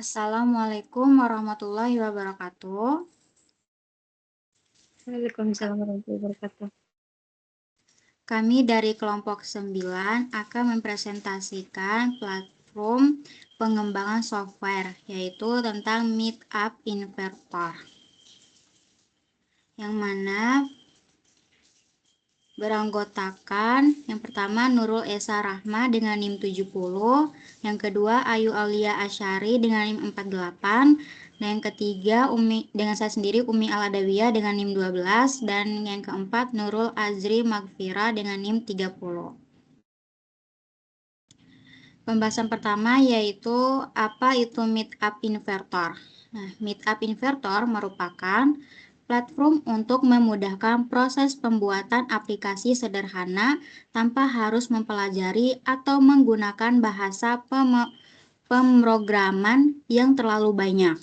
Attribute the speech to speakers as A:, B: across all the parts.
A: Assalamualaikum warahmatullahi wabarakatuh.
B: Waalaikumsalam warahmatullahi wabarakatuh.
A: Kami dari kelompok 9 akan mempresentasikan platform pengembangan software, yaitu tentang Meetup Inverter. Yang mana beranggotakan yang pertama Nurul Esa Rahma dengan NIM 70, yang kedua Ayu Aulia Asyari dengan NIM 48, dan yang ketiga dengan saya sendiri Umi Aladawiyah dengan NIM 12, dan yang keempat Nurul Azri Magfira dengan NIM 30. Pembahasan pertama yaitu apa itu Meetup Inverter. Nah, Meetup Inverter merupakan platform untuk memudahkan proses pembuatan aplikasi sederhana tanpa harus mempelajari atau menggunakan bahasa pemrograman yang terlalu banyak.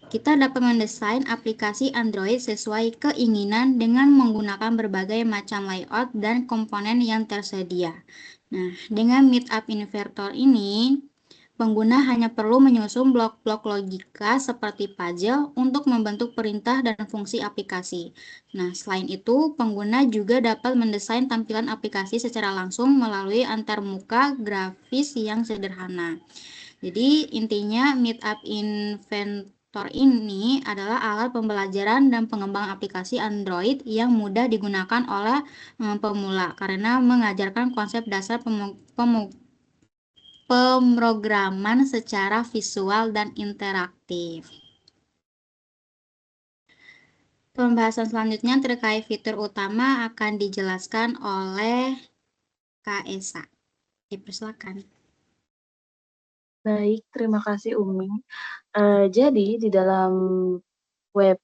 A: Kita dapat mendesain aplikasi Android sesuai keinginan dengan menggunakan berbagai macam layout dan komponen yang tersedia. Nah, dengan Meetup Inverter ini, pengguna hanya perlu menyusun blok-blok logika seperti puzzle untuk membentuk perintah dan fungsi aplikasi. Nah, selain itu, pengguna juga dapat mendesain tampilan aplikasi secara langsung melalui antarmuka grafis yang sederhana. Jadi, intinya Meetup Inventor ini adalah alat pembelajaran dan pengembangan aplikasi Android yang mudah digunakan oleh pemula karena mengajarkan konsep dasar pemrograman secara visual dan interaktif. Pembahasan selanjutnya terkait fitur utama akan dijelaskan oleh Kak Esa. Dipersilakan.
B: Baik, terima kasih Umi. Jadi di dalam web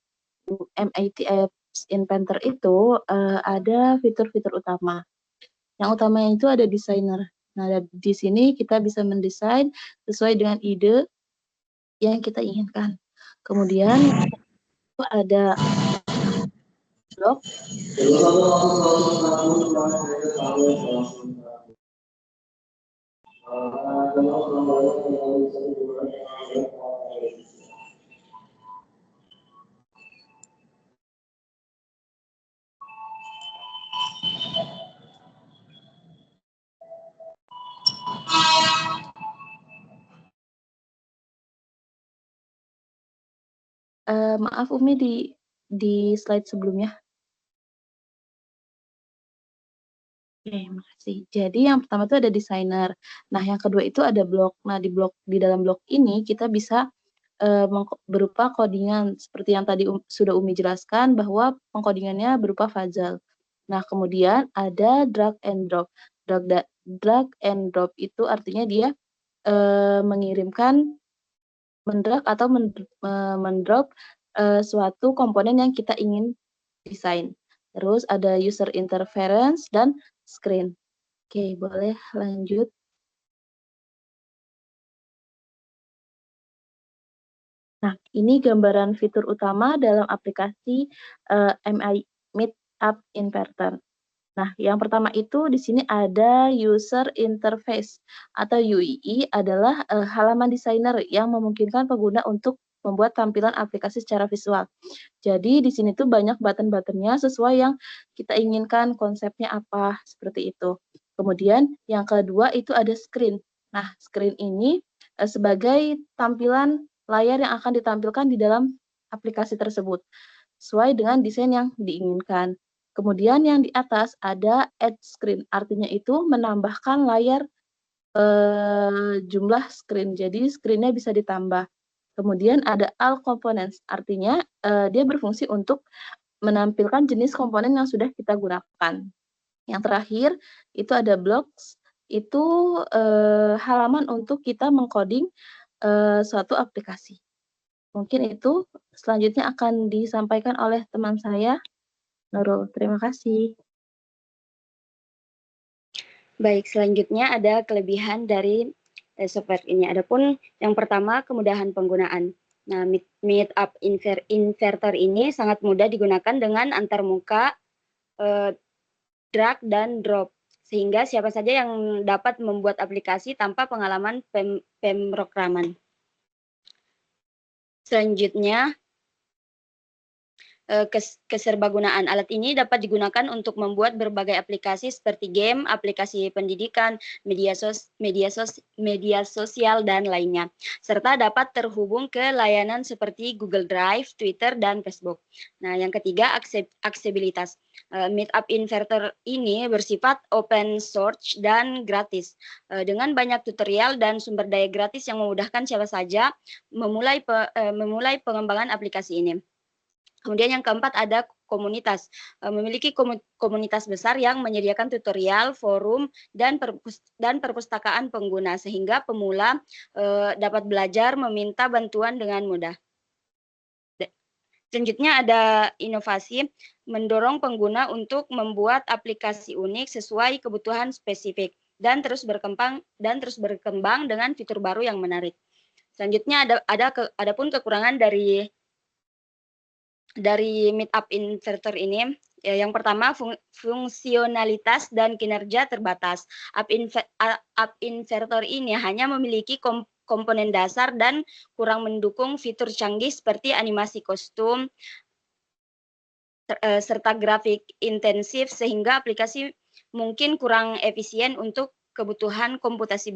B: MIT Apps Inventor itu ada fitur-fitur utama. Yang utamanya itu ada desainer. Nah, di sini kita bisa mendesain sesuai dengan ide yang kita inginkan. Kemudian itu ada blog. Maaf Umi di slide sebelumnya. Oke, makasih. Jadi yang pertama itu ada desainer. Nah, yang kedua itu ada blog. Nah, di dalam blog ini kita bisa berupa codingan seperti yang tadi sudah Umi jelaskan bahwa pengkodingannya berupa puzzle. Nah, kemudian ada drag and drop. Drag and drop itu artinya dia mengirimkan mendrag atau mendrop suatu komponen yang kita ingin desain. Terus ada user interference dan screen. Oke, boleh lanjut. Nah, ini gambaran fitur utama dalam aplikasi MI Meetup Inverter. Nah, yang pertama itu di sini ada user interface atau UII adalah halaman desainer yang memungkinkan pengguna untuk membuat tampilan aplikasi secara visual. Jadi di sini tuh banyak button-buttonnya sesuai yang kita inginkan konsepnya apa seperti itu. Kemudian yang kedua itu ada screen. Nah, screen ini sebagai tampilan layar yang akan ditampilkan di dalam aplikasi tersebut sesuai dengan desain yang diinginkan. Kemudian yang di atas ada add screen, artinya itu menambahkan layar jumlah screen, jadi screen-nya bisa ditambah. Kemudian ada all components, artinya dia berfungsi untuk menampilkan jenis komponen yang sudah kita gunakan. Yang terakhir itu ada blocks, itu halaman untuk kita mengcoding suatu aplikasi. Mungkin itu selanjutnya akan disampaikan oleh teman saya, Nurul. Terima kasih.
C: Baik, selanjutnya ada kelebihan dari software ini. Adapun yang pertama, kemudahan penggunaan. Nah, Meetup Inverter ini sangat mudah digunakan dengan antarmuka, drag dan drop, sehingga siapa saja yang dapat membuat aplikasi tanpa pengalaman pemrograman. Selanjutnya, keserbagunaan. Alat ini dapat digunakan untuk membuat berbagai aplikasi seperti game, aplikasi pendidikan, media sosial, dan lainnya. Serta dapat terhubung ke layanan seperti Google Drive, Twitter, dan Facebook. Nah, yang ketiga, aksesibilitas. Meetup Inverter ini bersifat open source dan gratis. Dengan banyak tutorial dan sumber daya gratis yang memudahkan siapa saja memulai pengembangan aplikasi ini. Kemudian yang keempat ada komunitas. Memiliki komunitas besar yang menyediakan tutorial, forum, dan perpustakaan pengguna sehingga pemula dapat belajar meminta bantuan dengan mudah. Selanjutnya ada inovasi, mendorong pengguna untuk membuat aplikasi unik sesuai kebutuhan spesifik dan terus berkembang dengan fitur baru yang menarik. Selanjutnya ada pun kekurangan dari Meetup Inverter ini. Yang pertama, fungsionalitas dan kinerja terbatas. App Inverter ini hanya memiliki komponen dasar dan kurang mendukung fitur canggih seperti animasi kostum serta grafik intensif sehingga aplikasi mungkin kurang efisien untuk kebutuhan komputasi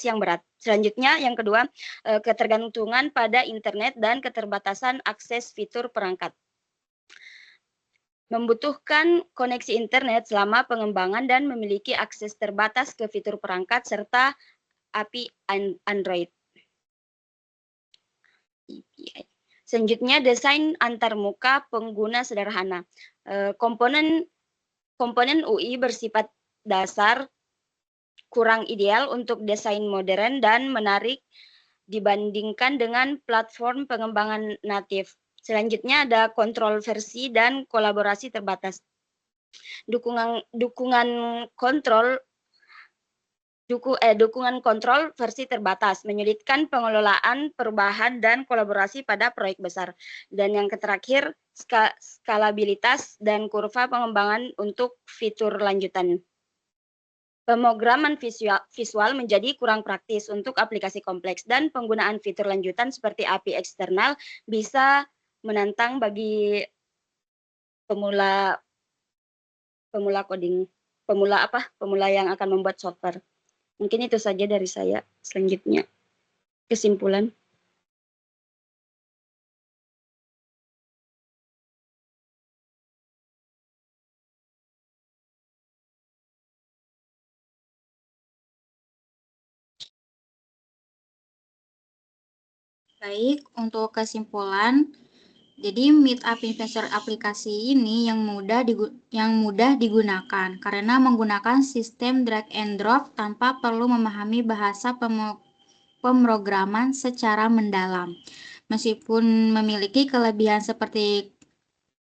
C: yang berat. Selanjutnya, yang kedua, ketergantungan pada internet dan keterbatasan akses fitur perangkat. Membutuhkan koneksi internet selama pengembangan dan memiliki akses terbatas ke fitur perangkat serta API Android. Selanjutnya, desain antarmuka pengguna sederhana. Komponen UI bersifat dasar, kurang ideal untuk desain modern dan menarik dibandingkan dengan platform pengembangan natif. Selanjutnya ada kontrol versi dan kolaborasi terbatas. Dukungan kontrol versi terbatas, menyulitkan pengelolaan, perubahan, dan kolaborasi pada proyek besar. Dan yang terakhir, skalabilitas dan kurva pengembangan untuk fitur lanjutan. Pemrograman visual menjadi kurang praktis untuk aplikasi kompleks dan penggunaan fitur lanjutan seperti API eksternal bisa menantang bagi pemula yang akan membuat software. Mungkin itu saja dari saya. Selanjutnya, kesimpulan.
A: Baik, untuk kesimpulan, jadi Meetup Inverter aplikasi ini yang mudah digunakan karena menggunakan sistem drag and drop tanpa perlu memahami bahasa pemrograman secara mendalam. Meskipun memiliki kelebihan seperti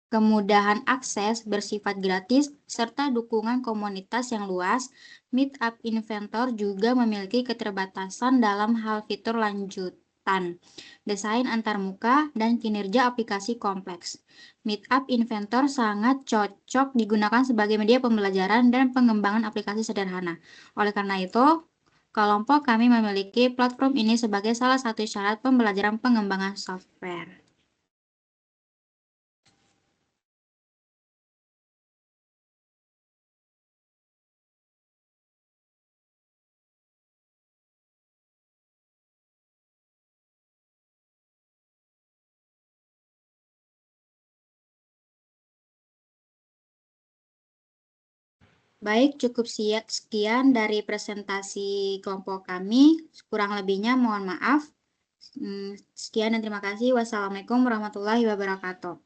A: kemudahan akses, bersifat gratis, serta dukungan komunitas yang luas, Meetup Inventor juga memiliki keterbatasan dalam hal fitur lanjutan, desain antarmuka, dan kinerja aplikasi kompleks. Meetup Inventor sangat cocok digunakan sebagai media pembelajaran dan pengembangan aplikasi sederhana. Oleh karena itu, kelompok kami memiliki platform ini sebagai salah satu syarat pembelajaran pengembangan software. Baik, cukup sekian dari presentasi kelompok kami. Kurang lebihnya mohon maaf. Sekian dan terima kasih. Wassalamualaikum warahmatullahi wabarakatuh.